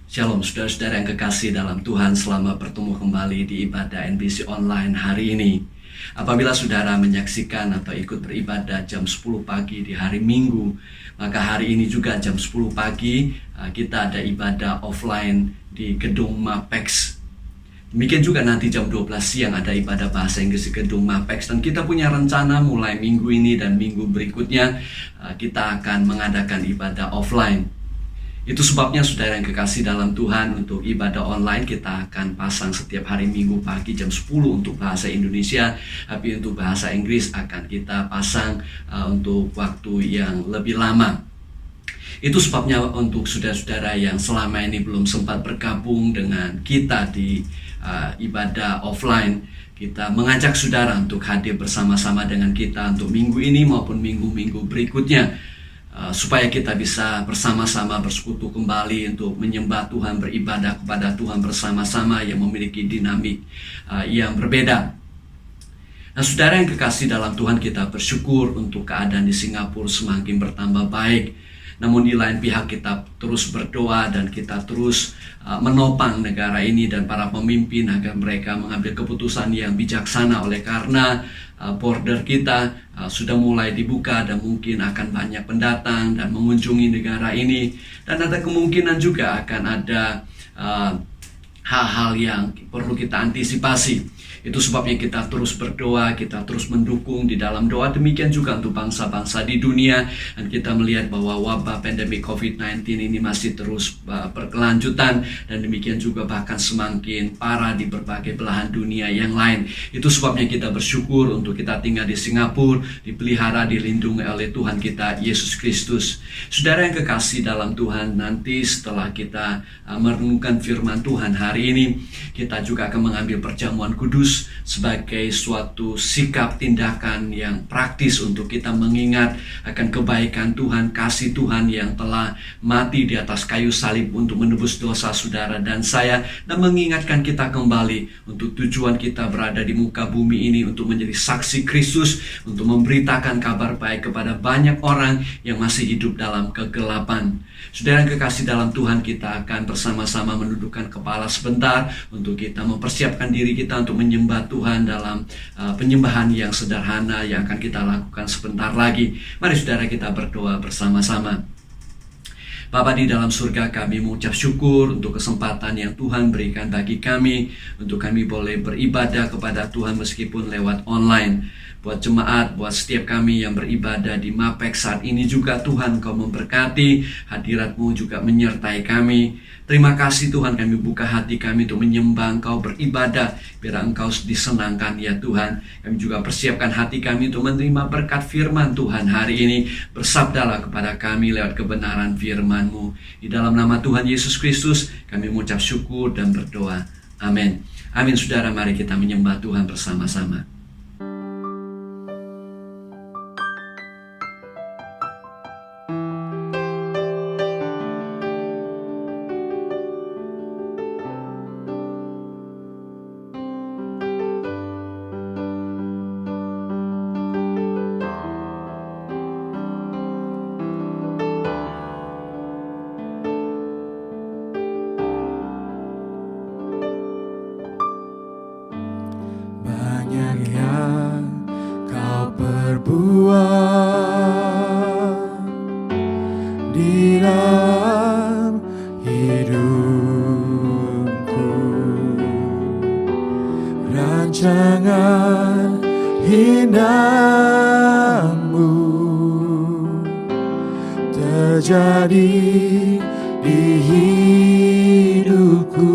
Shalom saudara-saudara yang kekasih dalam Tuhan, selamat bertemu kembali di ibadah NBC Online hari ini. Apabila saudara menyaksikan atau ikut beribadah jam 10 pagi di hari Minggu, maka hari ini juga jam 10 pagi kita ada ibadah offline di gedung Mapex. Demikian juga nanti jam 12 siang ada ibadah bahasa Inggris di gedung Mapex. Dan kita punya rencana mulai minggu ini dan minggu berikutnya kita akan mengadakan ibadah offline. Itu sebabnya saudara yang kekasih dalam Tuhan, untuk ibadah online kita akan pasang setiap hari Minggu pagi jam 10 untuk bahasa Indonesia. Tapi untuk bahasa Inggris akan kita pasang untuk waktu yang lebih lama. Itu sebabnya untuk saudara-saudara yang selama ini belum sempat bergabung dengan kita di ibadah offline, kita mengajak saudara untuk hadir bersama-sama dengan kita untuk minggu ini maupun minggu-minggu berikutnya. Supaya kita bisa bersama-sama bersekutu kembali untuk menyembah Tuhan, beribadah kepada Tuhan bersama-sama yang memiliki dinamik yang berbeda. Nah, saudara yang kekasih dalam Tuhan, kita bersyukur untuk keadaan di Singapura semakin bertambah baik. Namun di lain pihak kita terus berdoa dan kita terus menopang negara ini dan para pemimpin agar mereka mengambil keputusan yang bijaksana, oleh karena border kita sudah mulai dibuka dan mungkin akan banyak pendatang dan mengunjungi negara ini. Dan ada kemungkinan juga akan ada hal-hal yang perlu kita antisipasi. Itu sebabnya kita terus berdoa, kita terus mendukung di dalam doa. Demikian juga untuk bangsa-bangsa di dunia. Dan kita melihat bahwa wabah pandemi COVID-19 ini masih terus berkelanjutan. Dan demikian juga bahkan semakin parah di berbagai belahan dunia yang lain. Itu sebabnya kita bersyukur untuk kita tinggal di Singapura, dipelihara, dilindungi oleh Tuhan kita Yesus Kristus. Saudara yang kekasih dalam Tuhan, nanti setelah kita merenungkan firman Tuhan hari ini, kita juga akan mengambil perjamuan kudus sebagai suatu sikap tindakan yang praktis untuk kita mengingat akan kebaikan Tuhan, kasih Tuhan yang telah mati di atas kayu salib untuk menebus dosa saudara dan saya, dan mengingatkan kita kembali untuk tujuan kita berada di muka bumi ini untuk menjadi saksi Kristus, untuk memberitakan kabar baik kepada banyak orang yang masih hidup dalam kegelapan. Saudara yang kekasih dalam Tuhan, kita akan bersama-sama menundukkan kepala sebentar untuk kita mempersiapkan diri kita untuk menyembah Tuhan dalam penyembahan yang sederhana yang akan kita lakukan sebentar lagi. Mari saudara kita berdoa bersama-sama. Bapa di dalam surga, kami mengucap syukur untuk kesempatan yang Tuhan berikan bagi kami, untuk kami boleh beribadah kepada Tuhan meskipun lewat online. Buat jemaat, buat setiap kami yang beribadah di Mapex saat ini juga Tuhan, Kau memberkati, hadirat-Mu juga menyertai kami. Terima kasih Tuhan, kami buka hati kami untuk menyembah Engkau, beribadah, biar Engkau disenangkan ya Tuhan. Kami juga persiapkan hati kami untuk menerima berkat firman Tuhan hari ini. Bersabdalah kepada kami lewat kebenaran firman-Mu. Di dalam nama Tuhan Yesus Kristus, kami mengucap syukur dan berdoa. Amin. Amin. Saudara, mari kita menyembah Tuhan bersama-sama. Di dalam hidupku, rancangan indahmu terjadi di hidupku.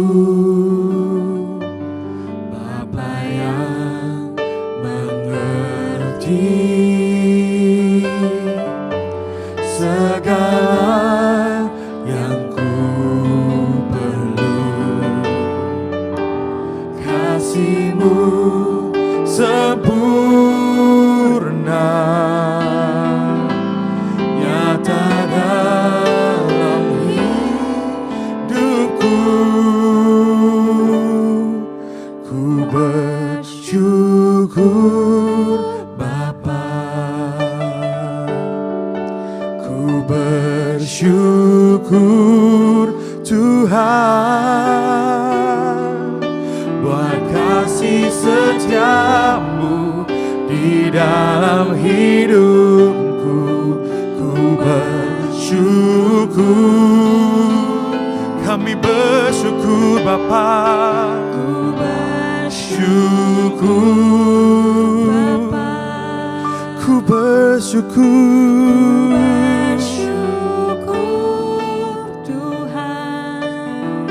Bapa yang mengerti segala yang ku perlu, kasih-Mu sempurna nyata dalam hidupku. Ku bersyukur Bapa, ku bersyukur Tuhan, buat kasih setiamu di dalam hidupku. Ku bersyukur, kami bersyukur Bapa. Ku bersyukur Bapa. Ku bersyukur Tuhan,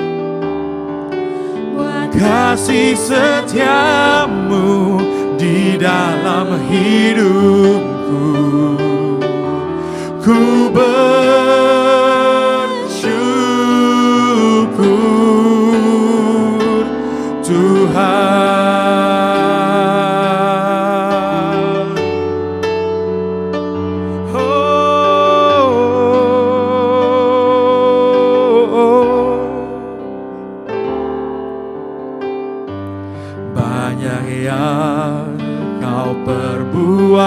buat kasih setiamu di dalam hidupku. Ku bersyukur Tuhan. Banyak yang kau perbuat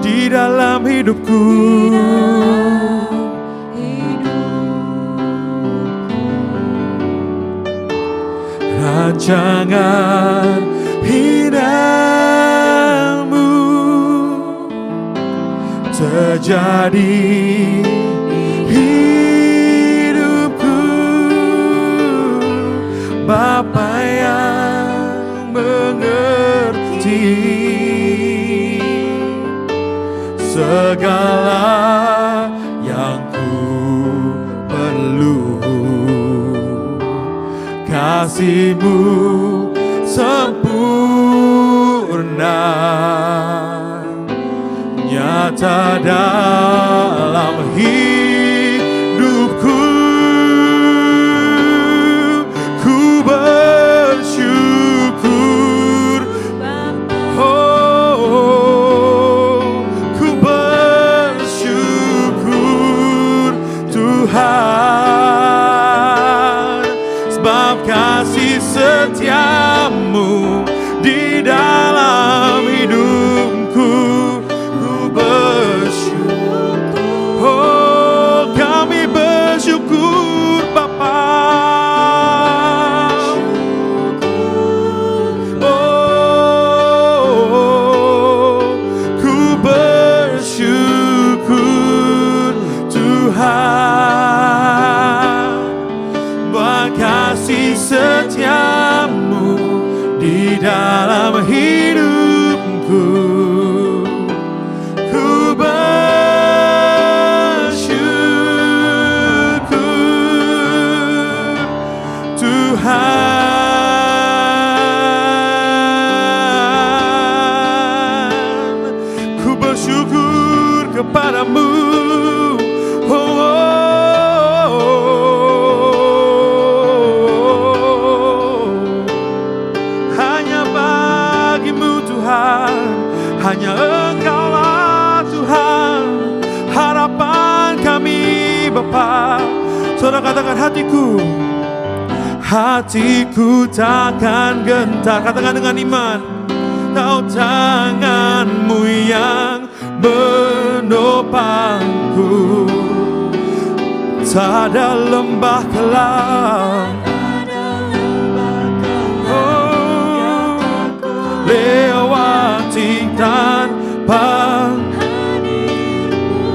di dalam hidupku. Rancangan hidupmu terjadi hidupku. Bapa yang mengerti segala yang ku perlu, kasih-Mu sempurna nyata dalam hidupku. Ku bersyukur, ku bersyukur Tuhan, sebab kasih setiamu di dalam hidupku. Ku bersyukur, oh kami bersyukur Bapa. Oh, ku bersyukur Tuhan, buat kasih setiamu di dalam hidupku. Ku bersyukur Tuhan, ku bersyukur kepadamu. Hanya Engkaulah Tuhan, harapan kami Bapa. Saudara katakan, hatiku takkan gentar. Katakan dengan iman. Tahu tangan-Mu yang menopangku, tak ada lembah kelam, lewati tanpa hadir-Mu.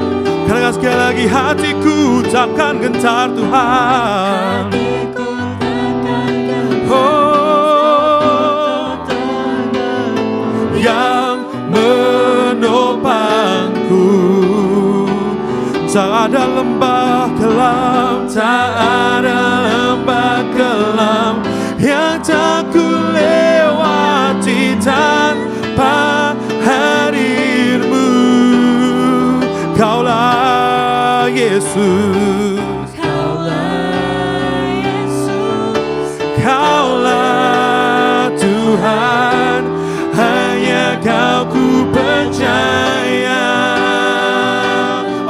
Katakan sekali lagi, hatiku takkan gentar Tuhan. Oh, yang menopangku, tak ada lembah kelam, tak ada lembah kelam yang tak ku lewati tanpa hadir-Mu. Kaulah Yesus, Kaulah Yesus, Kaulah Tuhan, hanya Kau ku percaya.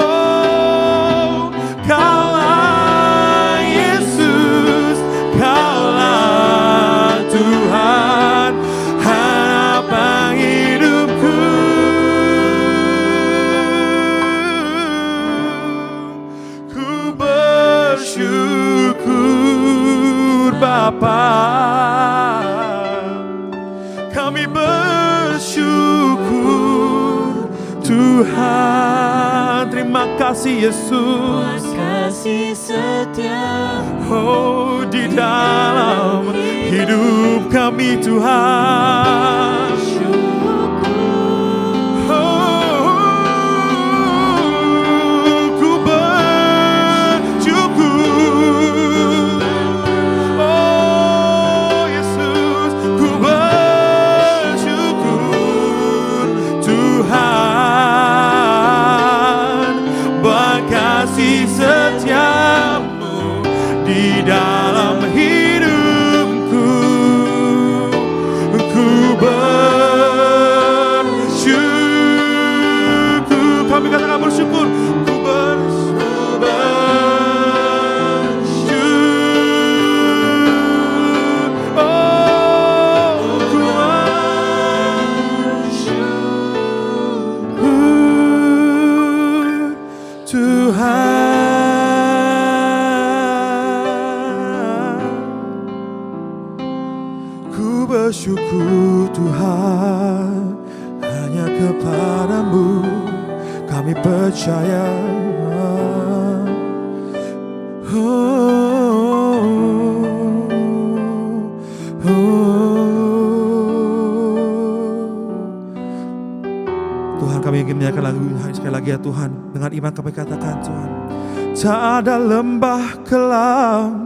Oh, Kaulah Yesus, Kaulah Tuhan, harapan hidupku. Ku Bapa. Kami bersyukur Tuhan. Terima kasih Yesus. Kasih setia Di dalam hidup kami Tuhan. Ku bersyukur. Yesus, ku bersyukur Tuhan. Kasih setiamu di dalam hidupku. Ku bersyukur. Kami katakan bersyukur. Ku bersyukur. Ku bersyukur Tuhan. Bersyukur Tuhan, hanya kepadamu kami percaya. Tuhan, kami ingin menyanyikan lagu sekali lagi ya Tuhan. Dengan iman kami katakan Tuhan, tak ada lembah kelam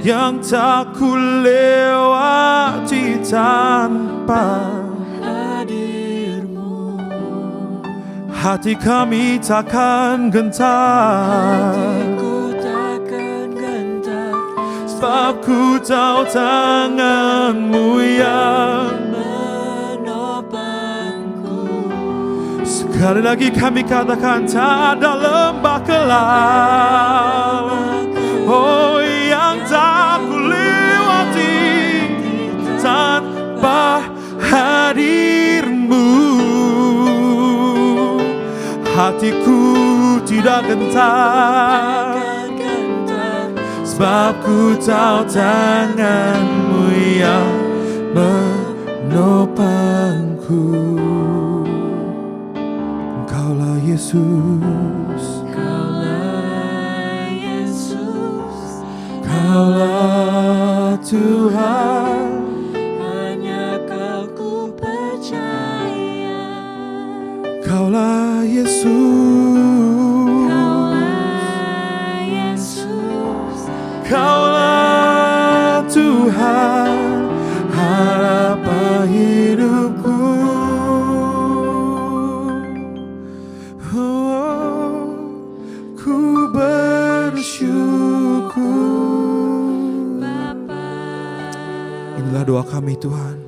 yang tak ku lewati tanpa hadirmu. Hati kami takkan gentar, Hatiku takkan gentar, sebab ku tahu tanganmu yang menopangku. Sekali lagi kami katakan, tak ada lembah kelam yang tak ku lewati tanpa hadirmu. Hatiku tidak gentar, sebab ku tahu tanganmu yang menopangku. Engkaulah Yesus, Kaulah Tuhan, hanya Kau ku percaya. Kaulah Yesus, Kaulah Yesus, Kaulah Tuhan, harapan hidupku. Ku bersyukur. Inilah doa kami Tuhan.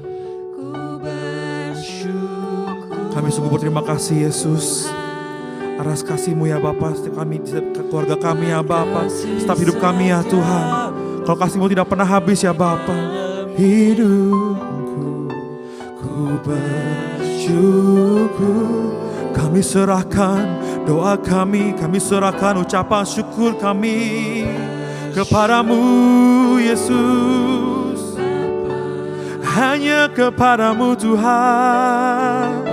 Kami sungguh berterima kasih Yesus atas kasih-Mu ya Bapa. Setiap kami, setiap keluarga kami ya Bapa, setiap hidup kami ya Tuhan. Kalau kasih-Mu tidak pernah habis ya Bapa. Hidupku ku bersyukur. Kami serahkan doa kami serahkan ucapan syukur kami kepadamu Yesus. Hanya kepadamu Tuhan.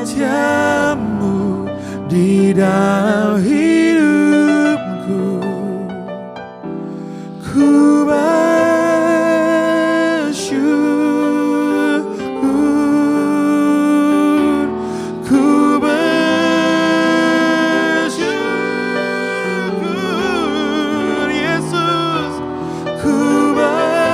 Setiamu di dalam hidupku. Ku bersyukur. Ku bersyukur Yesus. Ku bersyukur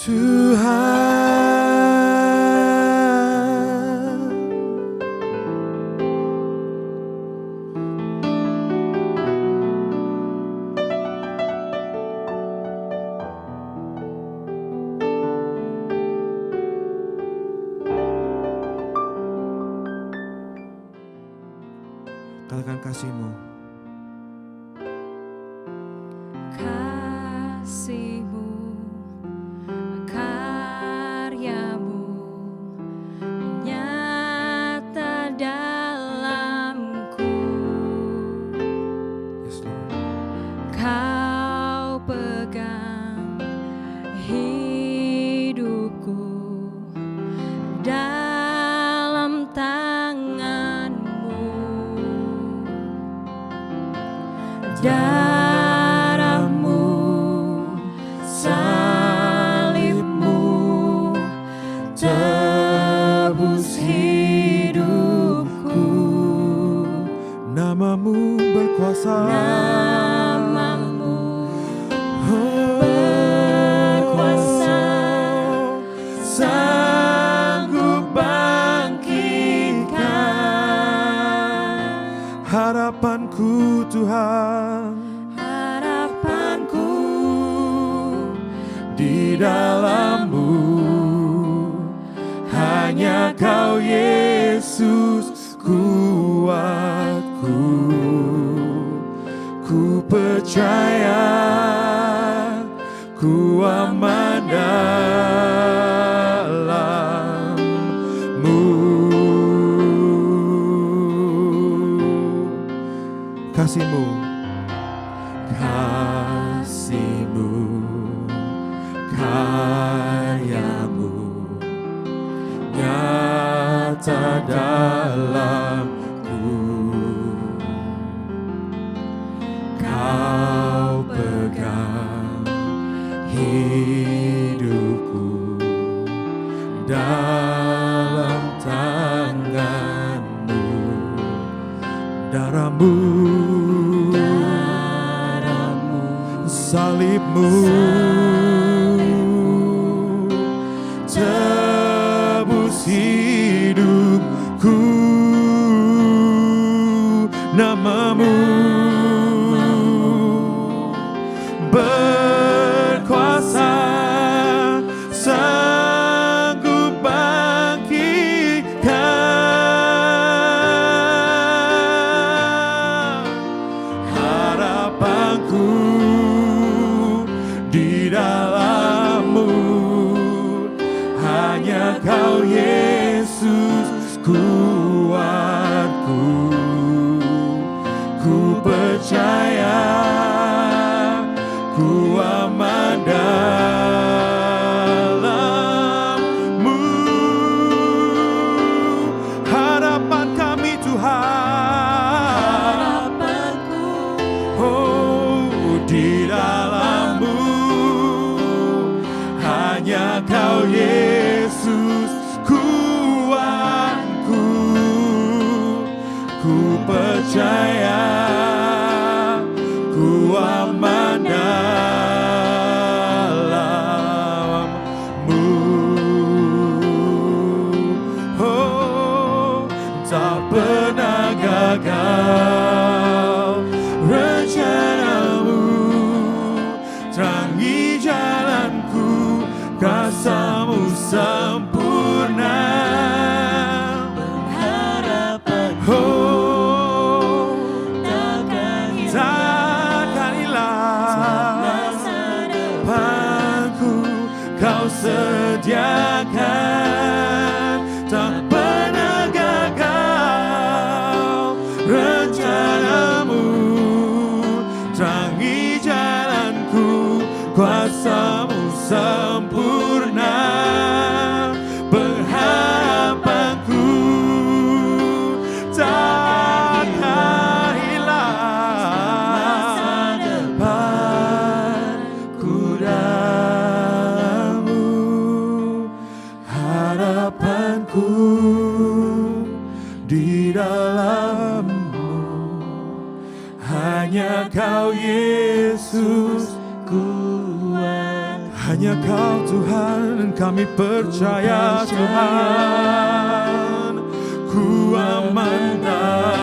Tuhan. Katakan kasih-Mu. Kasih-Mu Darahmu, salibmu, tebus hidupku. Namamu berkuasa, Namamu berkuasa, sanggup bangkitkan harapanku Tuhan, harapanku di dalam-Mu. Hanya Kau Yesus kuatku. Ku percaya, ku aman dalam-Mu. Kasih-Mu, kasih-Mu, karya-Mu nyata dalamku. Kau pegang hidupku dalam tangan-Mu. Darah-Mu, salib-Mu, tebus hidupku. Namamu berkuasa, sanggup bangkitkan harapanku di dalam-Mu. Hanya Kau Yesus kuatku. Ku percaya, ku aman dalam-Mu. Harapan kami Tuhan, harapanku oh di dalam-Mu. Hanya Kau Yesus kuatku. Ku percaya, ku aman dalam-Mu. Oh, tak pernah gagal rencana-Mu. Terangi jalanku, kasih-Mu sempurna. harapanku Oh, takkan takkan hilang masa depan. Panku Kau sediakan, tak pernah gagal rencana-Mu. Terangi jalanku, kuasa-Mu sempurna. Pengharapanku takkan hilang depanku dalam-Mu. Harapanku di dalam-Mu. Hanya Kau Yesus kuat. Hanya Kau Tuhan, kami percaya Tuhan. Ku aman dalam-Mu.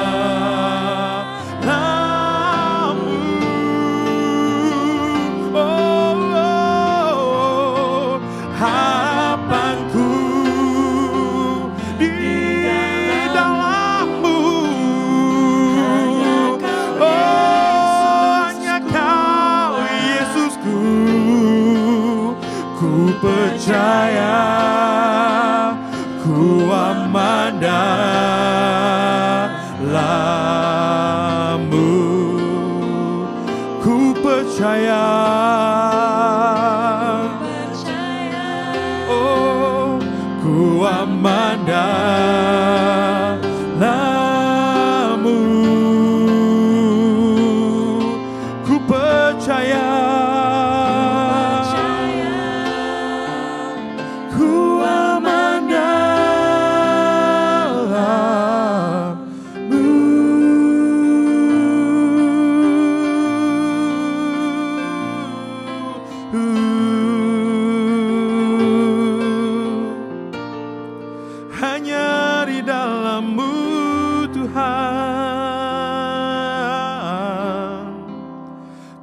Oh, oh, oh. Harapanku di dalam-Mu. Oh, hanya Kau Yesusku. Ku percaya, ku aman dalam-Mu. Ku percaya, oh, ku aman dalam-Mu.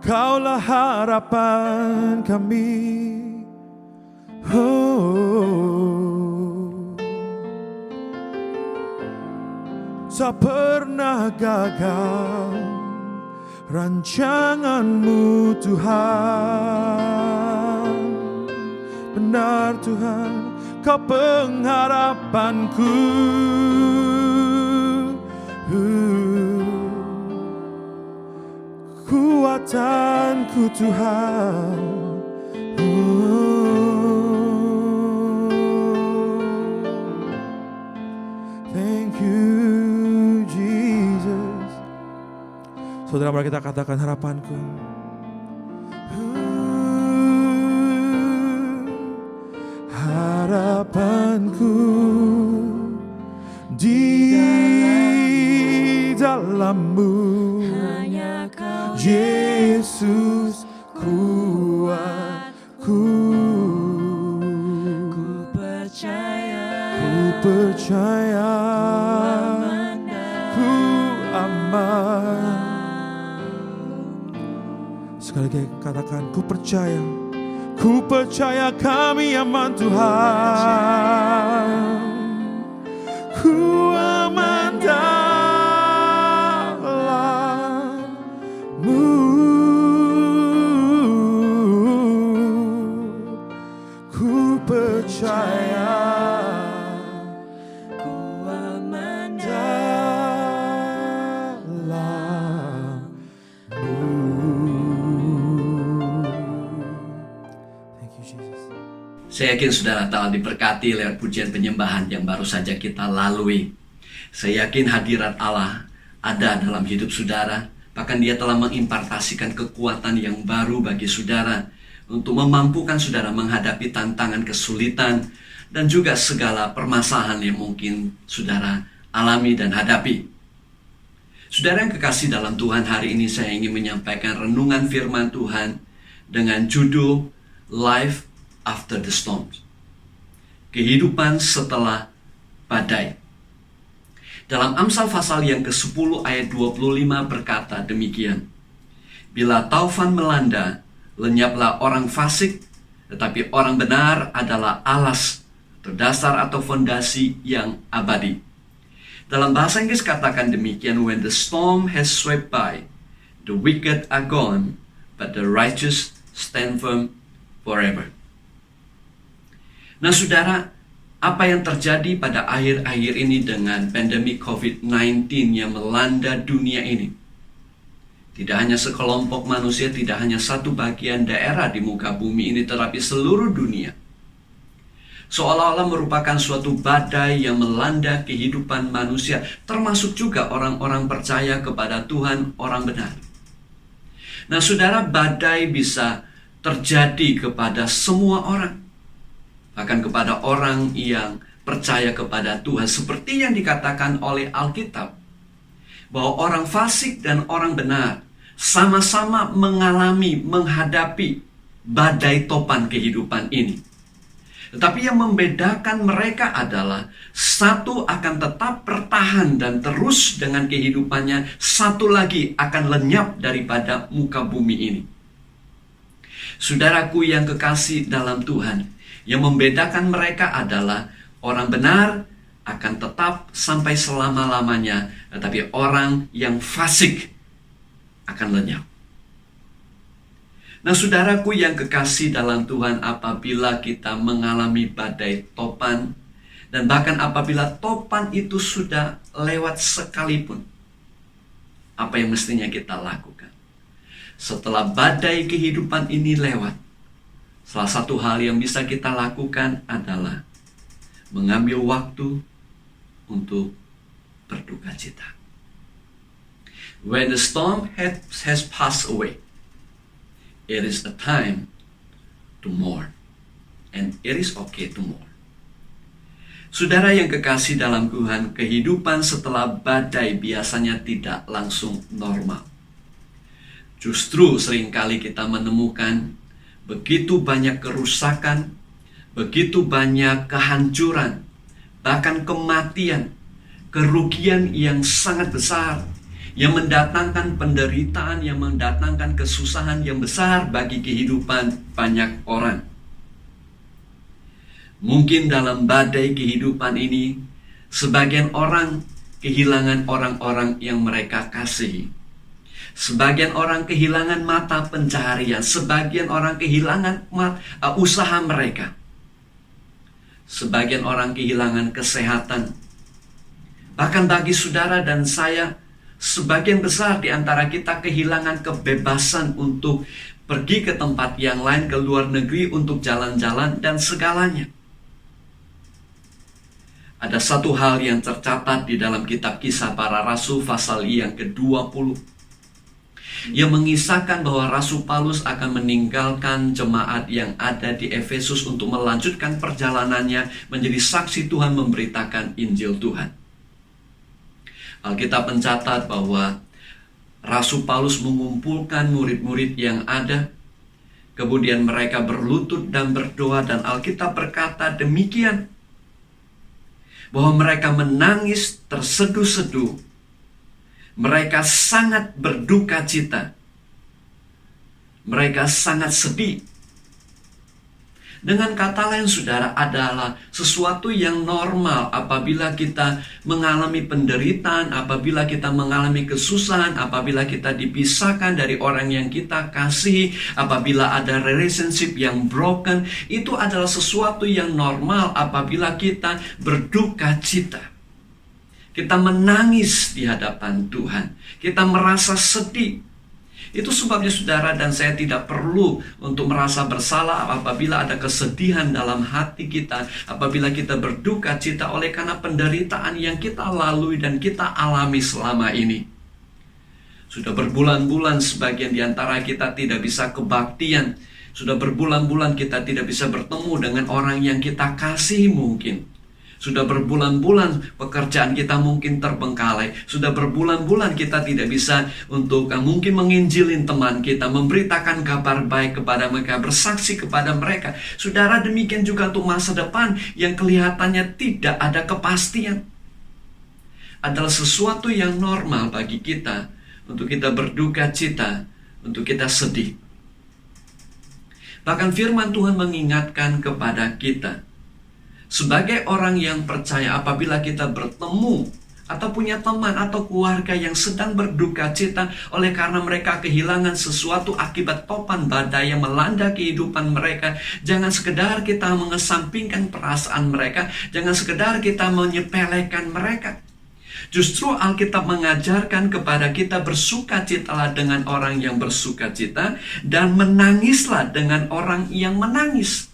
Kaulah harapan kami. Oh, tak pernah gagal rancanganmu Tuhan. Benar Tuhan, Kau pengharapanku. Kuatanku Tuhan. Thank you Jesus. Saudara, mari kita katakan harapanku. Harapanku di dalam-Mu, Hanya Kau Yesus kuatku. ku percaya, Ku percaya, ku aman. Sekali lagi katakan, ku percaya. Ku percaya kami aman Tuhan. Ku aman dalam-Mu. Ku percaya ku aman dalam-Mu. Thank you Jesus. Saya yakin saudara telah diberkati lewat pujian penyembahan yang baru saja kita lalui. Saya yakin hadirat Allah ada dalam hidup saudara. Bahkan Dia telah mengimpartasikan kekuatan yang baru bagi saudara untuk memampukan saudara menghadapi tantangan kesulitan dan juga segala permasalahan yang mungkin saudara alami dan hadapi. Saudara yang kekasih dalam Tuhan, hari ini saya ingin menyampaikan renungan firman Tuhan dengan judul Life After the Storm. Kehidupan setelah badai. Dalam Amsal pasal yang ke-10 ayat 25 berkata demikian. Bila taufan melanda, lenyaplah orang fasik, tetapi orang benar adalah alas atau dasar atau fondasi yang abadi. Dalam bahasa Inggris katakan demikian, when the storm has swept by, the wicked are gone, but the righteous stand firm forever. Nah saudara, apa yang terjadi pada akhir-akhir ini dengan pandemi COVID-19 yang melanda dunia ini? Tidak hanya sekelompok manusia, tidak hanya satu bagian daerah di muka bumi ini, tetapi seluruh dunia. Seolah-olah merupakan suatu badai yang melanda kehidupan manusia, termasuk juga orang-orang percaya kepada Tuhan, orang benar. Nah saudara, badai bisa terjadi kepada semua orang. Bahkan kepada orang yang percaya kepada Tuhan. Seperti yang dikatakan oleh Alkitab, bahwa orang fasik dan orang benar sama-sama menghadapi badai topan kehidupan ini. Tetapi yang membedakan mereka adalah satu akan tetap bertahan dan terus dengan kehidupannya, satu lagi akan lenyap daripada muka bumi ini. Saudaraku yang kekasih dalam Tuhan, yang membedakan mereka adalah orang benar akan tetap sampai selama-lamanya, tetapi orang yang fasik akan lenyap. Nah saudaraku yang kekasih dalam Tuhan, apabila kita mengalami badai topan, dan bahkan apabila topan itu sudah lewat sekalipun, apa yang mestinya kita lakukan? Setelah badai kehidupan ini lewat, salah satu hal yang bisa kita lakukan adalah mengambil waktu untuk berduka cita. When the storm has passed away, it is a time to mourn. And it is okay to mourn. Saudara yang kekasih dalam Tuhan, kehidupan setelah badai biasanya tidak langsung normal. Justru seringkali kita menemukan begitu banyak kerusakan, begitu banyak kehancuran, bahkan kematian, kerugian yang sangat besar yang mendatangkan penderitaan, yang mendatangkan kesusahan yang besar bagi kehidupan banyak orang. Mungkin dalam badai kehidupan ini, sebagian orang kehilangan orang-orang yang mereka kasihi. Sebagian orang kehilangan mata pencaharian. Sebagian orang kehilangan usaha mereka. Sebagian orang kehilangan kesehatan. Bahkan bagi saudara dan saya, sebagian besar di antara kita kehilangan kebebasan untuk pergi ke tempat yang lain, ke luar negeri untuk jalan-jalan dan segalanya. Ada satu hal yang tercatat di dalam kitab Kisah Para Rasul pasal yang ke-20 yang mengisahkan bahwa Rasul Paulus akan meninggalkan jemaat yang ada di Efesus untuk melanjutkan perjalanannya menjadi saksi Tuhan, memberitakan Injil Tuhan. Alkitab mencatat bahwa Rasul Paulus mengumpulkan murid-murid yang ada, kemudian mereka berlutut dan berdoa, dan Alkitab berkata demikian, bahwa mereka menangis terseduh-seduh. Mereka sangat berduka cita. Mereka sangat sedih. Dengan kata lain, saudara, adalah sesuatu yang normal apabila kita mengalami penderitaan, apabila kita mengalami kesusahan, apabila kita dipisahkan dari orang yang kita kasihi, apabila ada relationship yang broken. Itu adalah sesuatu yang normal apabila kita berduka cita. Kita menangis di hadapan Tuhan. Kita merasa sedih. Itu sebabnya saudara dan saya tidak perlu untuk merasa bersalah apabila ada kesedihan dalam hati kita, apabila kita berduka cita oleh karena penderitaan yang kita lalui dan kita alami selama ini. Sudah berbulan-bulan sebagian di antara kita tidak bisa kebaktian. Sudah berbulan-bulan kita tidak bisa bertemu dengan orang yang kita kasih mungkin. Sudah berbulan-bulan pekerjaan kita mungkin terbengkalai. Sudah berbulan-bulan kita tidak bisa untuk mungkin menginjilin teman kita, memberitakan kabar baik kepada mereka, bersaksi kepada mereka. Saudara, demikian juga untuk masa depan yang kelihatannya tidak ada kepastian. Adalah sesuatu yang normal bagi kita untuk kita berduka cita, untuk kita sedih. Bahkan firman Tuhan mengingatkan kepada kita, sebagai orang yang percaya, apabila kita bertemu atau punya teman atau keluarga yang sedang berduka cita oleh karena mereka kehilangan sesuatu akibat topan badai yang melanda kehidupan mereka, jangan sekedar kita mengesampingkan perasaan mereka, jangan sekedar kita menyepelekan mereka. Justru Alkitab mengajarkan kepada kita bersukacitalah dengan orang yang bersukacita dan menangislah dengan orang yang menangis.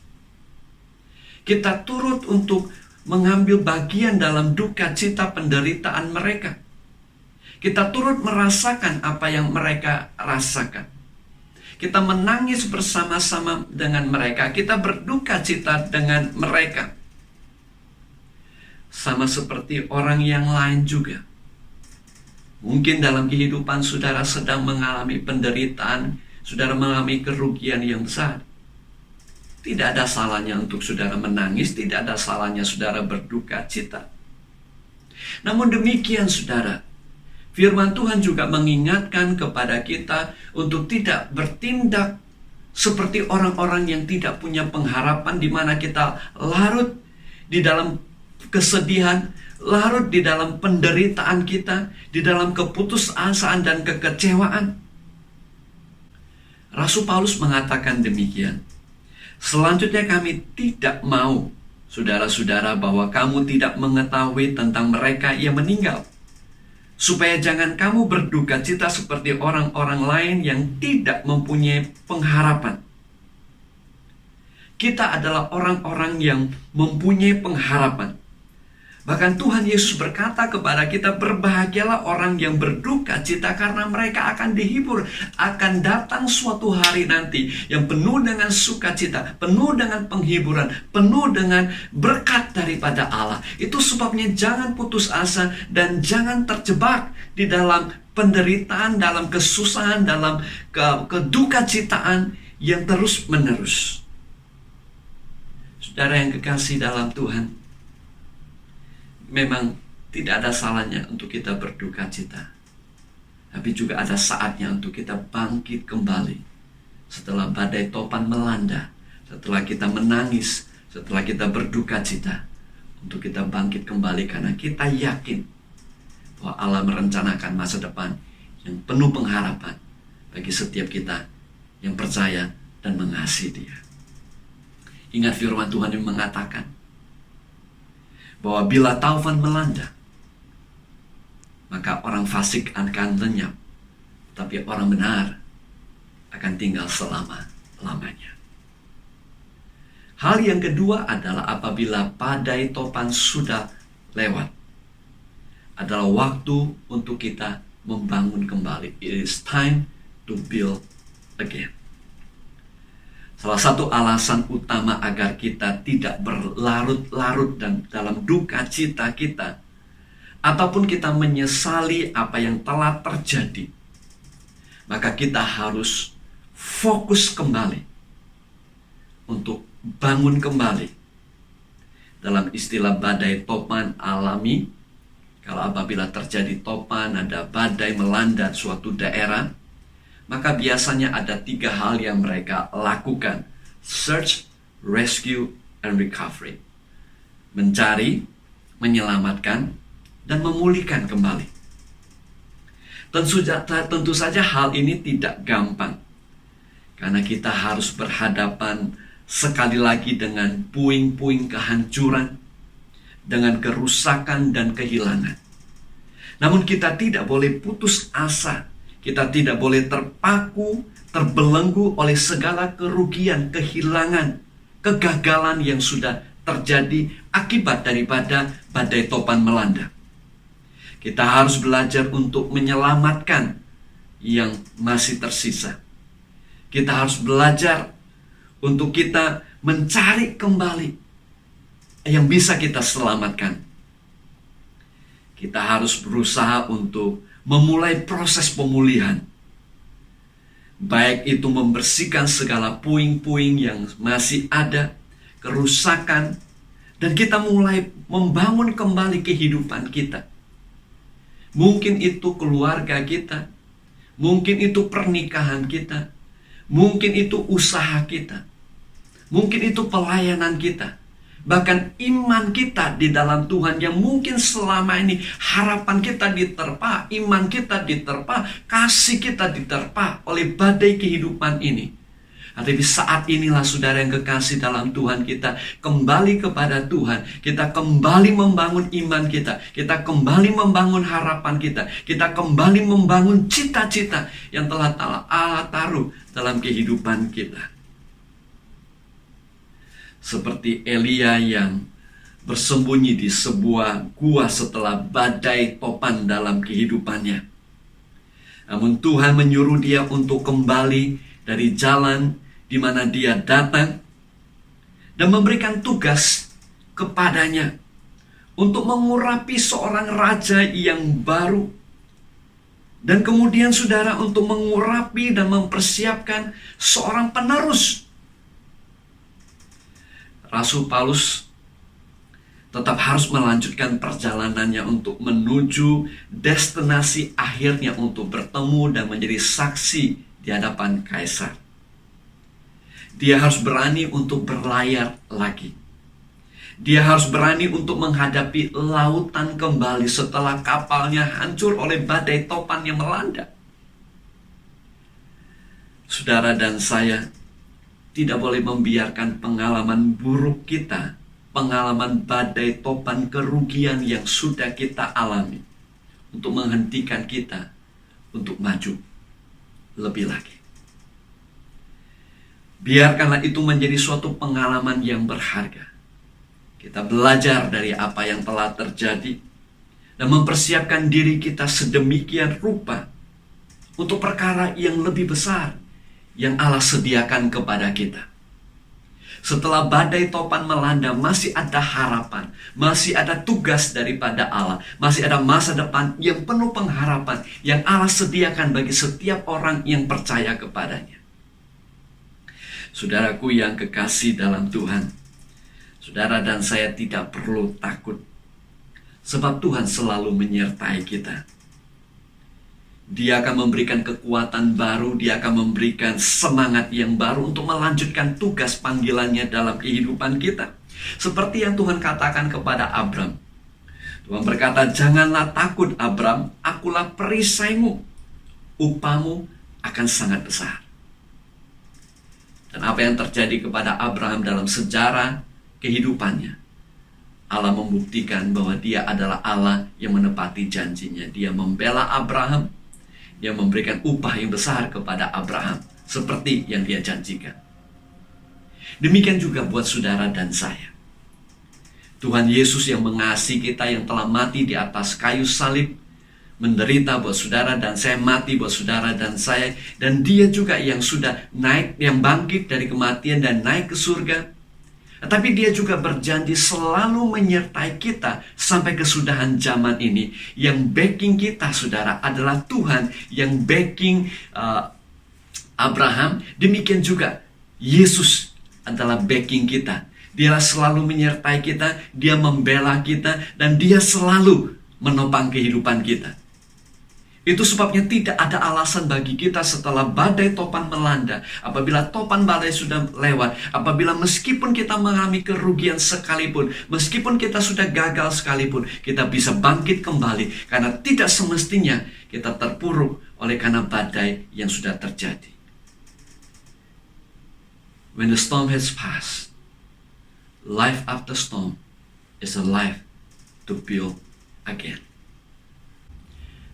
Kita turut untuk mengambil bagian dalam duka cita penderitaan mereka. Kita turut merasakan apa yang mereka rasakan. Kita menangis bersama-sama dengan mereka. Kita berduka cita dengan mereka. Sama seperti orang yang lain juga. Mungkin dalam kehidupan saudara sedang mengalami penderitaan, saudara mengalami kerugian yang besar. Tidak ada salahnya untuk saudara menangis, tidak ada salahnya saudara berduka cita. Namun demikian saudara, firman Tuhan juga mengingatkan kepada kita untuk tidak bertindak seperti orang-orang yang tidak punya pengharapan, di mana kita larut di dalam kesedihan, larut di dalam penderitaan kita, di dalam keputusasaan dan kekecewaan. Rasul Paulus mengatakan demikian. Selanjutnya, kami tidak mau, saudara-saudara, bahwa kamu tidak mengetahui tentang mereka yang meninggal, supaya jangan kamu berduka cita seperti orang-orang lain yang tidak mempunyai pengharapan. Kita adalah orang-orang yang mempunyai pengharapan. Bahkan Tuhan Yesus berkata kepada kita, berbahagialah orang yang berduka cita karena mereka akan dihibur. Akan datang suatu hari nanti yang penuh dengan sukacita, penuh dengan penghiburan, penuh dengan berkat daripada Allah. Itu sebabnya jangan putus asa dan jangan terjebak di dalam penderitaan, dalam kesusahan, dalam keduka citaan yang terus menerus. Saudara yang kekasih dalam Tuhan, memang tidak ada salahnya untuk kita berduka cita. Tapi juga ada saatnya untuk kita bangkit kembali. Setelah badai topan melanda, setelah kita menangis, setelah kita berduka cita, untuk kita bangkit kembali karena kita yakin bahwa Allah merencanakan masa depan yang penuh pengharapan bagi setiap kita yang percaya dan mengasihi Dia. Ingat firman Tuhan yang mengatakan bahwa bila taufan melanda, maka orang fasik akan lenyap, tapi orang benar akan tinggal selama-lamanya. Hal yang kedua adalah apabila badai topan sudah lewat, adalah waktu untuk kita membangun kembali. It is time to build again. Salah satu alasan utama agar kita tidak berlarut-larut dan dalam duka cita kita, ataupun kita menyesali apa yang telah terjadi, maka kita harus fokus kembali untuk bangun kembali. Dalam istilah badai topan alami, kalau apabila terjadi topan, ada badai melanda suatu daerah, maka biasanya ada 3 hal yang mereka lakukan: search, rescue, and recovery. Mencari, menyelamatkan, dan memulihkan kembali. Tentu saja hal ini tidak gampang, karena kita harus berhadapan sekali lagi dengan puing-puing kehancuran, dengan kerusakan dan kehilangan. Namun kita tidak boleh putus asa. Kita tidak boleh terpaku, terbelenggu oleh segala kerugian, kehilangan, kegagalan yang sudah terjadi akibat daripada badai topan melanda. Kita harus belajar untuk menyelamatkan yang masih tersisa. Kita harus belajar untuk kita mencari kembali yang bisa kita selamatkan. Kita harus berusaha untuk memulai proses pemulihan. Baik itu membersihkan segala puing-puing yang masih ada, kerusakan, dan kita mulai membangun kembali kehidupan kita. Mungkin itu keluarga kita, mungkin itu pernikahan kita, mungkin itu usaha kita, mungkin itu pelayanan kita. Bahkan iman kita di dalam Tuhan yang mungkin selama ini harapan kita diterpa, iman kita diterpa, kasih kita diterpa oleh badai kehidupan ini. Tapi saat inilah saudara yang kekasih dalam Tuhan, kita kembali kepada Tuhan. Kita kembali membangun iman kita. Kita kembali membangun harapan kita. Kita kembali membangun cita-cita yang telah Allah taruh dalam kehidupan kita. Seperti Elia yang bersembunyi di sebuah gua setelah badai topan dalam kehidupannya. Namun Tuhan menyuruh dia untuk kembali dari jalan di mana dia datang dan memberikan tugas kepadanya untuk mengurapi seorang raja yang baru. Dan kemudian saudara, untuk mengurapi dan mempersiapkan seorang penerus. Rasul Paulus tetap harus melanjutkan perjalanannya untuk menuju destinasi akhirnya, untuk bertemu dan menjadi saksi di hadapan Kaisar. Dia harus berani untuk berlayar lagi. Dia harus berani untuk menghadapi lautan kembali setelah kapalnya hancur oleh badai topan yang melanda. Saudara dan saya tidak boleh membiarkan pengalaman buruk kita, pengalaman badai topan kerugian yang sudah kita alami, untuk menghentikan kita untuk maju lebih lagi. Biarkanlah itu menjadi suatu pengalaman yang berharga. Kita belajar dari apa yang telah terjadi dan mempersiapkan diri kita sedemikian rupa untuk perkara yang lebih besar yang Allah sediakan kepada kita. Setelah badai topan melanda, masih ada harapan, masih ada tugas daripada Allah, masih ada masa depan yang penuh pengharapan yang Allah sediakan bagi setiap orang yang percaya kepadanya. Saudaraku yang kekasih dalam Tuhan, saudara dan saya tidak perlu takut, sebab Tuhan selalu menyertai kita. Dia akan memberikan kekuatan baru, Dia akan memberikan semangat yang baru untuk melanjutkan tugas panggilannya dalam kehidupan kita. Seperti yang Tuhan katakan kepada Abram. Tuhan berkata, "Janganlah takut Abram, akulah perisaimu, upahmu akan sangat besar." Dan apa yang terjadi kepada Abraham dalam sejarah kehidupannya, Allah membuktikan bahwa Dia adalah Allah yang menepati janjinya. Dia membela Abraham, Dia memberikan upah yang besar kepada Abraham, seperti yang Dia janjikan. Demikian juga buat saudara dan saya. Tuhan Yesus yang mengasihi kita, yang telah mati di atas kayu salib, menderita buat saudara dan saya, mati buat saudara dan saya, dan Dia juga yang sudah naik, yang bangkit dari kematian dan naik ke surga. Tetapi Dia juga berjanji selalu menyertai kita sampai kesudahan zaman ini. Yang backing kita, saudara, adalah Tuhan yang backing Abraham. Demikian juga Yesus adalah backing kita. Dia selalu menyertai kita, Dia membela kita, dan Dia selalu menopang kehidupan kita. Itu sebabnya tidak ada alasan bagi kita setelah badai topan melanda, apabila topan badai sudah lewat, apabila meskipun kita mengalami kerugian sekalipun, meskipun kita sudah gagal sekalipun, kita bisa bangkit kembali, karena tidak semestinya kita terpuruk oleh karena badai yang sudah terjadi. When the storm has passed, life after storm is a life to build again.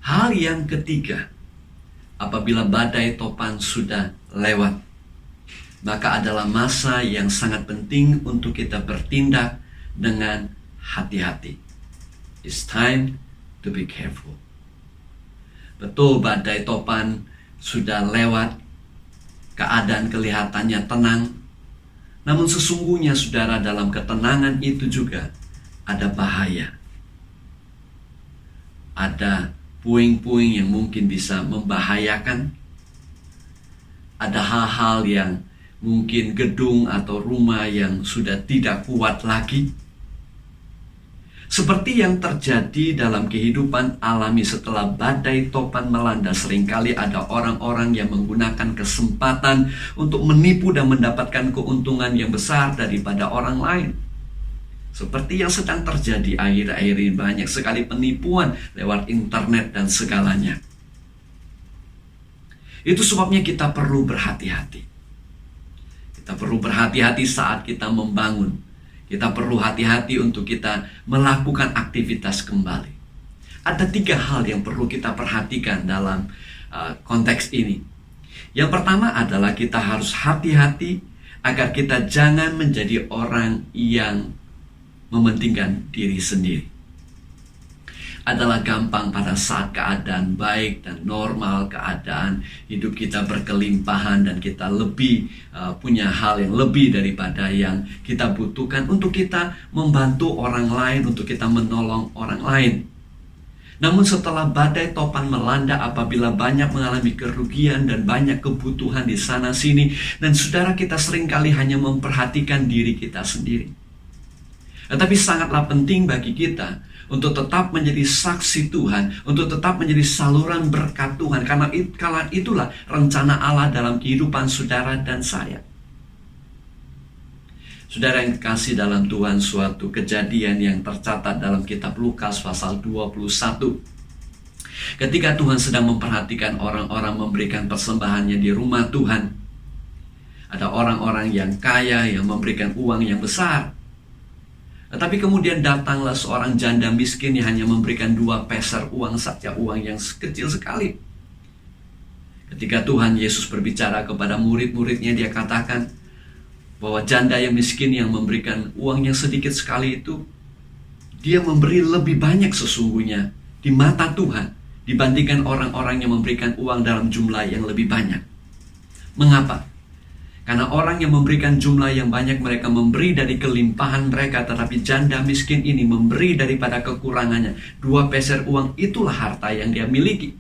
Hal yang ketiga, apabila badai topan sudah lewat, maka adalah masa yang sangat penting untuk kita bertindak dengan hati-hati. It's time to be careful. Betul, badai topan sudah lewat, keadaan kelihatannya tenang, namun sesungguhnya saudara, dalam ketenangan itu juga ada bahaya. Ada puing-puing yang mungkin bisa membahayakan. Ada hal-hal yang mungkin gedung atau rumah yang sudah tidak kuat lagi. Seperti yang terjadi dalam kehidupan alami setelah badai topan melanda, seringkali ada orang-orang yang menggunakan kesempatan untuk menipu dan mendapatkan keuntungan yang besar daripada orang lain. Seperti yang sedang terjadi akhir-akhir ini, banyak sekali penipuan lewat internet dan segalanya. Itu sebabnya kita perlu berhati-hati. Kita perlu berhati-hati saat kita membangun. Kita perlu hati-hati untuk kita melakukan aktivitas kembali. Ada 3 hal yang perlu kita perhatikan dalam konteks ini. Yang pertama adalah kita harus hati-hati agar kita jangan menjadi orang yang mementingkan diri sendiri. Adalah gampang pada saat keadaan baik dan normal, keadaan hidup kita berkelimpahan dan kita lebih punya hal yang lebih daripada yang kita butuhkan, untuk kita membantu orang lain, untuk kita menolong orang lain. Namun setelah badai topan melanda, apabila banyak mengalami kerugian dan banyak kebutuhan di sana sini, dan saudara, kita seringkali hanya memperhatikan diri kita sendiri. Tetapi sangatlah penting bagi kita untuk tetap menjadi saksi Tuhan, untuk tetap menjadi saluran berkat Tuhan, karena itulah rencana Allah dalam kehidupan saudara dan saya. Saudara yang kekasih dalam Tuhan, suatu kejadian yang tercatat dalam kitab Lukas pasal 21. Ketika Tuhan sedang memperhatikan orang-orang memberikan persembahannya di rumah Tuhan, ada orang-orang yang kaya yang memberikan uang yang besar. Tetapi kemudian datanglah seorang janda miskin yang hanya memberikan 2 peser uang saja, uang yang kecil sekali. Ketika Tuhan Yesus berbicara kepada murid-muridnya, Dia katakan bahwa janda yang miskin yang memberikan uang yang sedikit sekali itu, dia memberi lebih banyak sesungguhnya di mata Tuhan dibandingkan orang-orang yang memberikan uang dalam jumlah yang lebih banyak. Mengapa? Karena orang yang memberikan jumlah yang banyak, mereka memberi dari kelimpahan mereka, tetapi janda miskin ini memberi daripada kekurangannya. 2 peser uang, itulah harta yang dia miliki.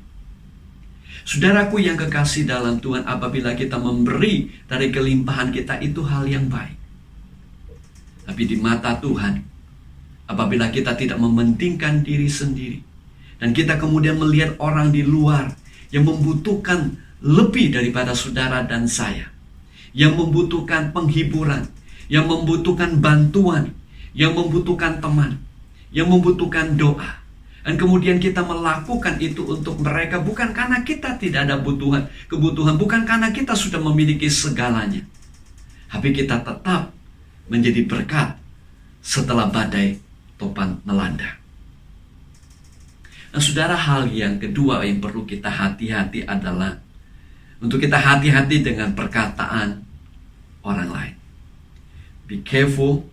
Saudaraku yang kekasih dalam Tuhan, apabila kita memberi dari kelimpahan kita, itu hal yang baik. Tapi di mata Tuhan, apabila kita tidak mementingkan diri sendiri, dan kita kemudian melihat orang di luar yang membutuhkan lebih daripada saudara dan saya, yang membutuhkan penghiburan, yang membutuhkan bantuan, yang membutuhkan teman, yang membutuhkan doa. Dan kemudian kita melakukan itu untuk mereka bukan karena kita tidak ada kebutuhan, bukan karena kita sudah memiliki segalanya. Tapi kita tetap menjadi berkat setelah badai topan melanda. Nah, saudara, hal yang kedua yang perlu kita hati-hati adalah untuk kita hati-hati dengan perkataan orang lain. Be careful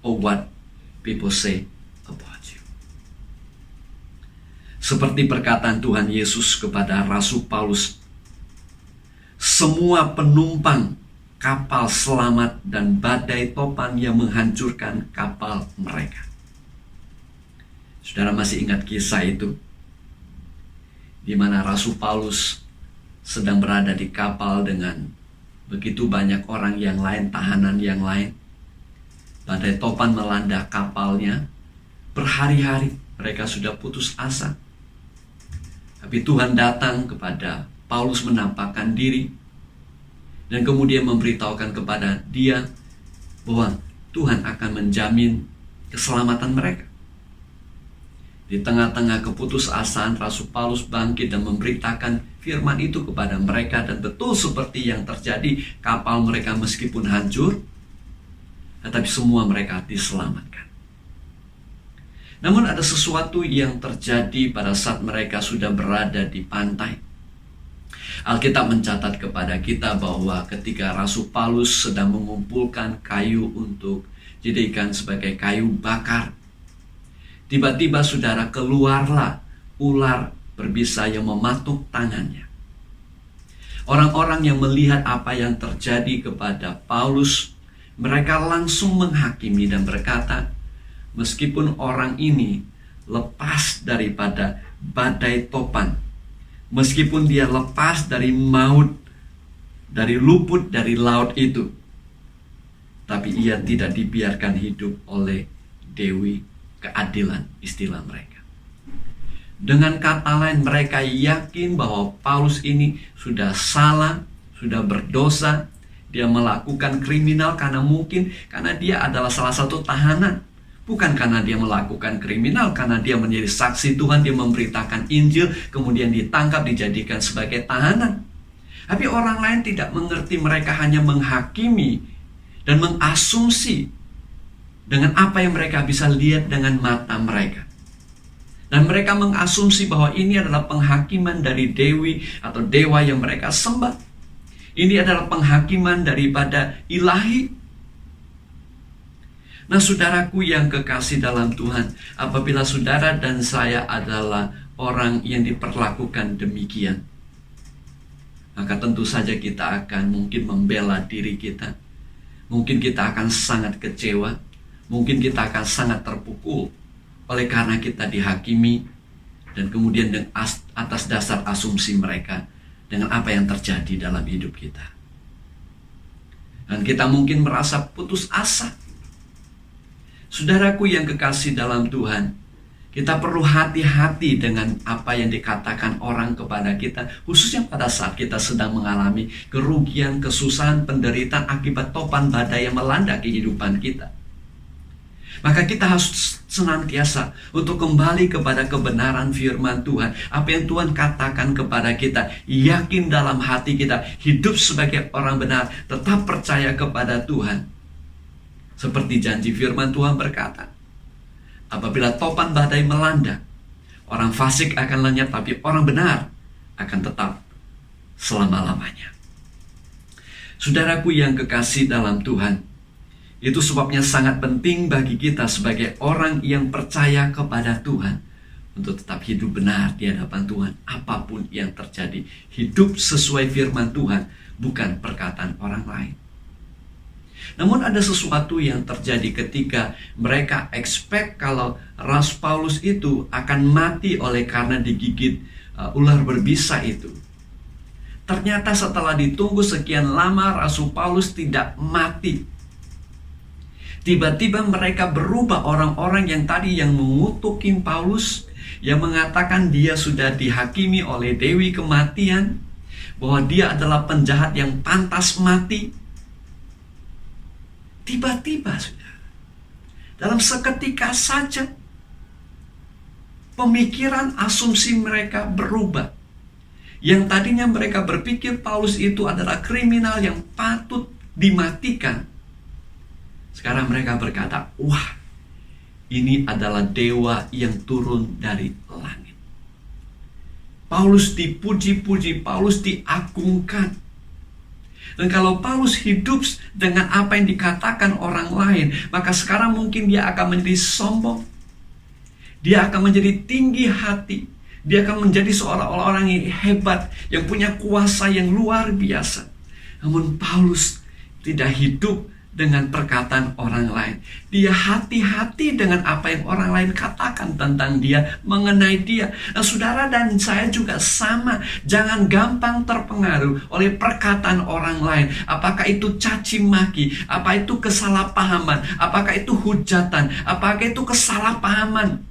of what people say about you. Seperti perkataan Tuhan Yesus kepada Rasul Paulus, semua penumpang kapal selamat dan badai topan yang menghancurkan kapal mereka. Saudara masih ingat kisah itu? Di mana Rasul Paulus sedang berada di kapal dengan begitu banyak orang yang lain, tahanan yang lain. Badai topan melanda kapalnya. Berhari-hari mereka sudah putus asa. Tapi Tuhan datang kepada Paulus, menampakkan diri, dan kemudian memberitahukan kepada dia bahwa Tuhan akan menjamin keselamatan mereka. Di tengah-tengah keputusasaan, Rasul Paulus bangkit dan memberitakan firman itu kepada mereka, dan betul seperti yang terjadi, kapal mereka meskipun hancur, tetapi semua mereka diselamatkan. Namun ada sesuatu yang terjadi pada saat mereka sudah berada di pantai. Alkitab mencatat kepada kita bahwa ketika Rasul Paulus sedang mengumpulkan kayu untuk dijadikan sebagai kayu bakar, tiba-tiba saudara, keluarlah ular berbisa yang mematuk tangannya. Orang-orang yang melihat apa yang terjadi kepada Paulus, mereka langsung menghakimi dan berkata, meskipun orang ini lepas daripada badai topan, meskipun dia lepas dari maut, dari luput dari laut itu, tapi ia tidak dibiarkan hidup oleh Dewi keadilan, istilah mereka. Dengan kata lain, mereka yakin bahwa Paulus ini sudah salah, sudah berdosa. Dia melakukan kriminal karena dia adalah salah satu tahanan. Bukan karena dia melakukan kriminal, karena dia menjadi saksi Tuhan, dia memberitakan Injil, kemudian ditangkap, dijadikan sebagai tahanan. Tapi orang lain tidak mengerti, mereka hanya menghakimi dan mengasumsi dengan apa yang mereka bisa lihat dengan mata mereka. Dan mereka mengasumsi bahwa ini adalah penghakiman dari dewi atau dewa yang mereka sembah. Ini adalah penghakiman daripada ilahi. Nah, saudaraku yang kekasih dalam Tuhan, apabila saudara dan saya adalah orang yang diperlakukan demikian, maka tentu saja kita akan mungkin membela diri kita. Mungkin kita akan sangat kecewa. Mungkin kita akan sangat terpukul oleh karena kita dihakimi, dan kemudian atas dasar asumsi mereka dengan apa yang terjadi dalam hidup kita. Dan kita mungkin merasa putus asa. Saudaraku yang kekasih dalam Tuhan, kita perlu hati-hati dengan apa yang dikatakan orang kepada kita, khususnya pada saat kita sedang mengalami kerugian, kesusahan, penderitaan akibat topan badai yang melanda kehidupan kita. Maka kita harus senantiasa untuk kembali kepada kebenaran firman Tuhan. Apa yang Tuhan katakan kepada kita, yakin dalam hati kita, hidup sebagai orang benar, tetap percaya kepada Tuhan. Seperti janji firman Tuhan berkata, apabila topan badai melanda, orang fasik akan lenyap, tapi orang benar akan tetap selama-lamanya. Saudaraku yang kekasih dalam Tuhan, itu sebabnya sangat penting bagi kita sebagai orang yang percaya kepada Tuhan untuk tetap hidup benar di hadapan Tuhan. Apapun yang terjadi, hidup sesuai firman Tuhan, bukan perkataan orang lain. Namun ada sesuatu yang terjadi ketika mereka expect kalau Rasul Paulus itu akan mati oleh karena digigit ular berbisa itu. Ternyata setelah ditunggu sekian lama, Rasul Paulus tidak mati. Tiba-tiba mereka berubah, orang-orang yang tadi yang mengutukin Paulus, yang mengatakan dia sudah dihakimi oleh Dewi Kematian, bahwa dia adalah penjahat yang pantas mati. Tiba-tiba sudah, dalam seketika saja, pemikiran asumsi mereka berubah. Yang tadinya mereka berpikir Paulus itu adalah kriminal yang patut dimatikan, sekarang mereka berkata, wah, ini adalah dewa yang turun dari langit. Paulus dipuji-puji, Paulus diagungkan. Dan kalau Paulus hidup dengan apa yang dikatakan orang lain, maka sekarang mungkin dia akan menjadi sombong. Dia akan menjadi tinggi hati. Dia akan menjadi seorang orang yang hebat, yang punya kuasa yang luar biasa. Namun Paulus tidak hidup dengan perkataan orang lain. Dia hati-hati dengan apa yang orang lain katakan tentang dia, mengenai dia. Nah, saudara dan saya juga sama. Jangan gampang terpengaruh oleh perkataan orang lain. Apakah itu caci maki? Apa itu kesalahpahaman? Apakah itu hujatan? Apakah itu kesalahpahaman?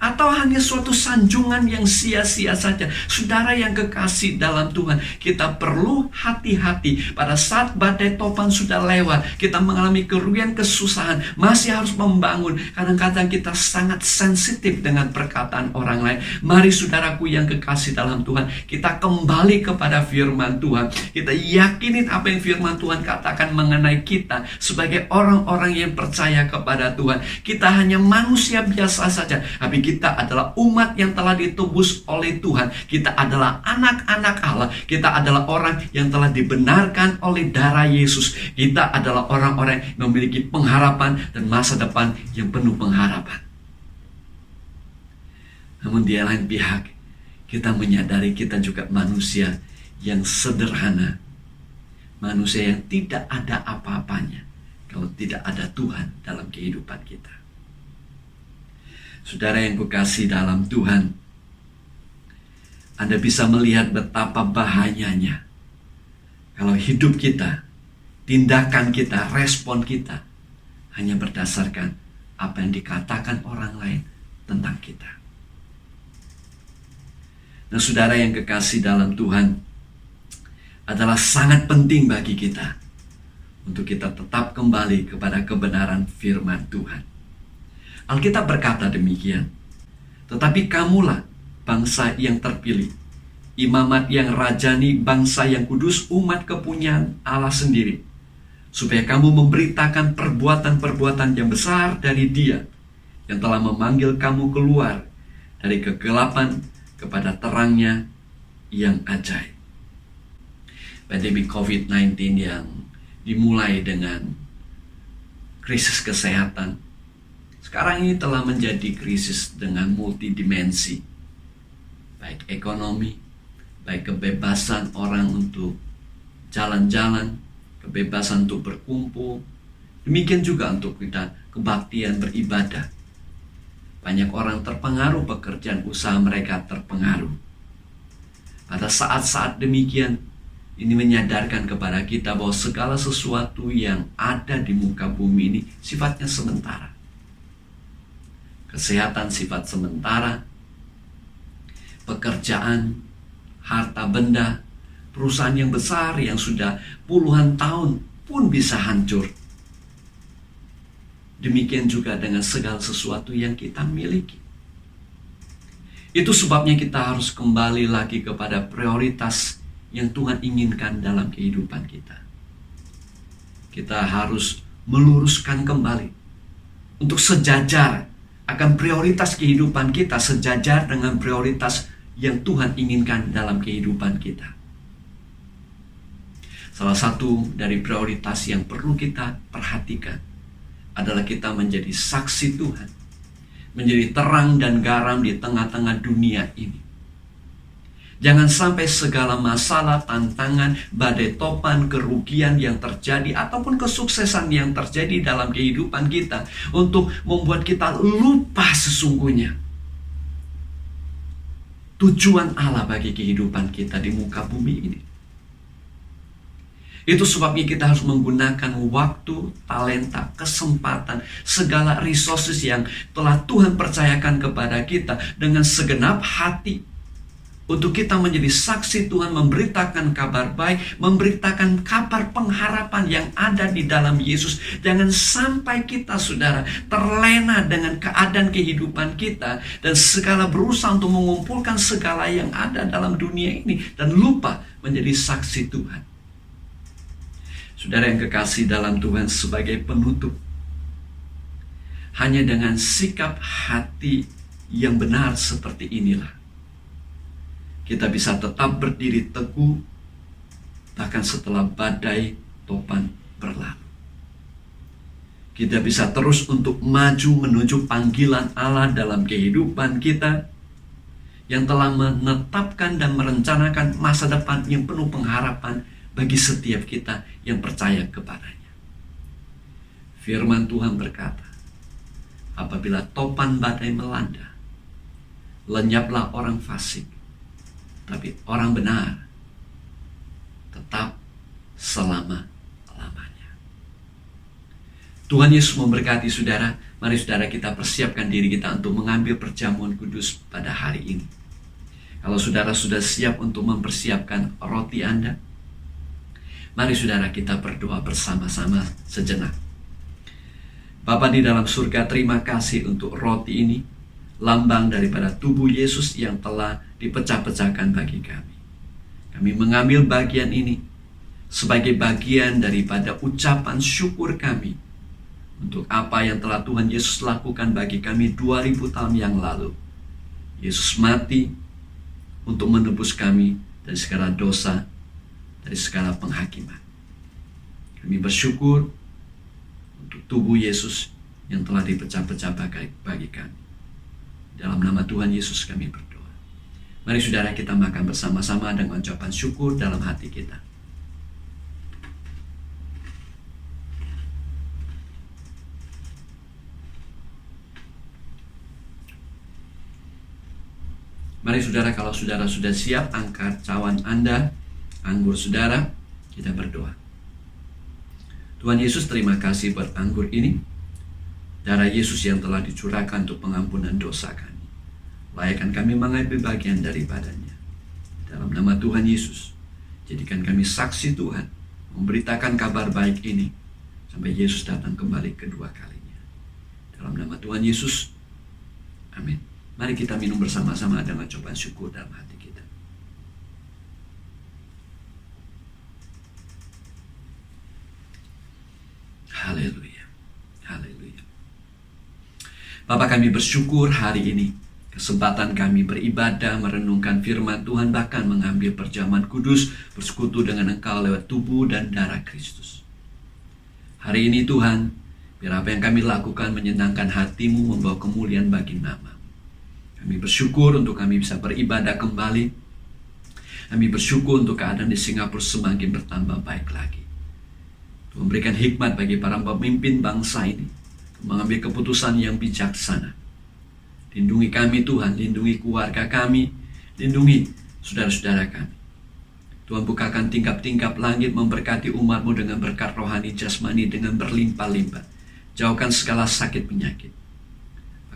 Atau hanya suatu sanjungan yang sia-sia saja. Saudara yang kekasih dalam Tuhan, kita perlu hati-hati. Pada saat badai topan sudah lewat, kita mengalami kerugian, kesusahan, masih harus membangun. Kadang-kadang kita sangat sensitif dengan perkataan orang lain. Mari saudaraku yang kekasih dalam Tuhan, kita kembali kepada firman Tuhan. Kita yakinin apa yang firman Tuhan katakan mengenai kita sebagai orang-orang yang percaya kepada Tuhan. Kita hanya manusia biasa saja, tapi kita adalah umat yang telah ditebus oleh Tuhan. Kita adalah anak-anak Allah. Kita adalah orang yang telah dibenarkan oleh darah Yesus. Kita adalah orang-orang yang memiliki pengharapan dan masa depan yang penuh pengharapan. Namun di lain pihak, kita menyadari kita juga manusia yang sederhana. Manusia yang tidak ada apa-apanya kalau tidak ada Tuhan dalam kehidupan kita. Saudara yang kukasih dalam Tuhan, Anda bisa melihat betapa bahayanya kalau hidup kita, tindakan kita, respon kita hanya berdasarkan apa yang dikatakan orang lain tentang kita. Nah, saudara yang kekasih dalam Tuhan, adalah sangat penting bagi kita untuk kita tetap kembali kepada kebenaran firman Tuhan. Alkitab berkata demikian, tetapi kamulah bangsa yang terpilih, imamat yang rajani, bangsa yang kudus, umat kepunyaan Allah sendiri, supaya kamu memberitakan perbuatan-perbuatan yang besar dari Dia yang telah memanggil kamu keluar dari kegelapan kepada terangnya yang ajaib. Pandemi COVID-19 yang dimulai dengan krisis kesehatan, sekarang ini telah menjadi krisis dengan multidimensi. Baik ekonomi, baik kebebasan orang untuk jalan-jalan, kebebasan untuk berkumpul, demikian juga untuk kita kebaktian beribadah. Banyak orang terpengaruh, pekerjaan usaha mereka terpengaruh. Pada saat-saat demikian, ini menyadarkan kepada kita bahwa segala sesuatu yang ada di muka bumi ini sifatnya sementara. Kesehatan sifat sementara, pekerjaan, harta benda, perusahaan yang besar yang sudah puluhan tahun pun bisa hancur. Demikian juga dengan segala sesuatu yang kita miliki. Itu sebabnya kita harus kembali lagi kepada prioritas yang Tuhan inginkan dalam kehidupan kita. Kita harus meluruskan kembali untuk sejajar akan prioritas kehidupan kita, sejajar dengan prioritas yang Tuhan inginkan dalam kehidupan kita. Salah satu dari prioritas yang perlu kita perhatikan adalah kita menjadi saksi Tuhan, menjadi terang dan garam di tengah-tengah dunia ini. Jangan sampai segala masalah, tantangan, badai topan, kerugian yang terjadi ataupun kesuksesan yang terjadi dalam kehidupan kita untuk membuat kita lupa sesungguhnya tujuan Allah bagi kehidupan kita di muka bumi ini. Itu sebabnya kita harus menggunakan waktu, talenta, kesempatan, segala resources yang telah Tuhan percayakan kepada kita dengan segenap hati. Untuk kita menjadi saksi Tuhan, memberitakan kabar baik, memberitakan kabar pengharapan yang ada di dalam Yesus. Jangan sampai kita, saudara, terlena dengan keadaan kehidupan kita dan segala berusaha untuk mengumpulkan segala yang ada dalam dunia ini dan lupa menjadi saksi Tuhan. Saudara yang kekasih dalam Tuhan, sebagai penutup, hanya dengan sikap hati yang benar seperti inilah kita bisa tetap berdiri teguh bahkan setelah badai topan berlalu. Kita bisa terus untuk maju menuju panggilan Allah dalam kehidupan kita yang telah menetapkan dan merencanakan masa depan yang penuh pengharapan bagi setiap kita yang percaya kepadanya. Firman Tuhan berkata, apabila topan badai melanda, lenyaplah orang fasik, tapi orang benar tetap selama-lamanya. Tuhan Yesus memberkati saudara. Mari saudara kita persiapkan diri kita untuk mengambil perjamuan kudus pada hari ini. Kalau saudara sudah siap untuk mempersiapkan roti Anda, mari saudara kita berdoa bersama-sama sejenak. Bapa di dalam surga, terima kasih untuk roti ini, lambang daripada tubuh Yesus yang telah dipecah-pecahkan bagi kami. Kami mengambil bagian ini sebagai bagian daripada ucapan syukur kami untuk apa yang telah Tuhan Yesus lakukan bagi kami 2000 tahun yang lalu. Yesus mati untuk menebus kami dari segala dosa, dari segala penghakiman. Kami bersyukur untuk tubuh Yesus yang telah dipecah-pecah bagi kami. Dalam nama Tuhan Yesus kami berdoa. Mari saudara kita makan bersama-sama dengan ucapan syukur dalam hati kita. Mari saudara, kalau saudara sudah siap, angkat cawan Anda, anggur saudara, kita berdoa. Tuhan Yesus, terima kasih buat anggur ini. Darah Yesus yang telah dicurahkan untuk pengampunan dosa kami. Layakkan kami mengambil bagian daripadanya. Dalam nama Tuhan Yesus, jadikan kami saksi Tuhan, memberitakan kabar baik ini sampai Yesus datang kembali kedua kalinya. Dalam nama Tuhan Yesus, amin. Mari kita minum bersama-sama dengan ucapan syukur dalam hati kita. Haleluya, haleluya. Bapa, kami bersyukur hari ini kesempatan kami beribadah, merenungkan firman Tuhan, bahkan mengambil perjamuan kudus, bersekutu dengan Engkau lewat tubuh dan darah Kristus. Hari ini Tuhan, biar apa yang kami lakukan menyenangkan hati-Mu, membawa kemuliaan bagi nama. Kami bersyukur untuk kami bisa beribadah kembali. Kami bersyukur untuk keadaan di Singapura semakin bertambah baik lagi. Tuhan berikan hikmat bagi para pemimpin bangsa ini, mengambil keputusan yang bijaksana. Lindungi kami Tuhan, lindungi keluarga kami, lindungi saudara-saudara kami. Tuhan bukakan tingkap-tingkap langit, memberkati umat-Mu dengan berkat rohani jasmani dengan berlimpah-limpah. Jauhkan segala sakit penyakit.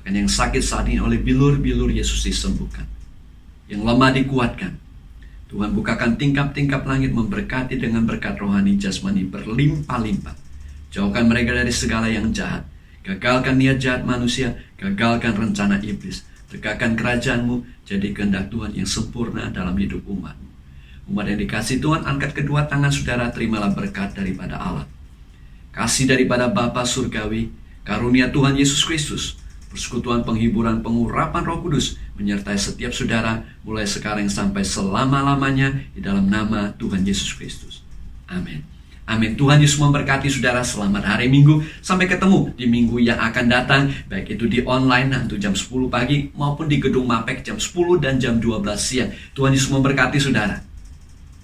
Yang sakit saat ini oleh bilur-bilur Yesus disembuhkan. Yang lemah dikuatkan. Tuhan bukakan tingkap-tingkap langit, memberkati dengan berkat rohani jasmani berlimpah-limpah. Jauhkan mereka dari segala yang jahat. Gagalkan niat jahat manusia, gagalkan rencana iblis. Tegakkan kerajaan-Mu, jadi kehendak Tuhan yang sempurna dalam hidup umat-Mu. Umat yang dikasih Tuhan, angkat kedua tangan saudara, terimalah berkat daripada Allah. Kasih daripada Bapa surgawi, karunia Tuhan Yesus Kristus, persekutuan, penghiburan, pengurapan Roh Kudus menyertai setiap saudara mulai sekarang sampai selama-lamanya di dalam nama Tuhan Yesus Kristus. Amin. Amin. Tuhan Yesus memberkati saudara. Selamat hari Minggu. Sampai ketemu di minggu yang akan datang, baik itu di online nanti jam 10 pagi maupun di gedung Mapek jam 10 dan jam 12 siang. Tuhan Yesus memberkati saudara.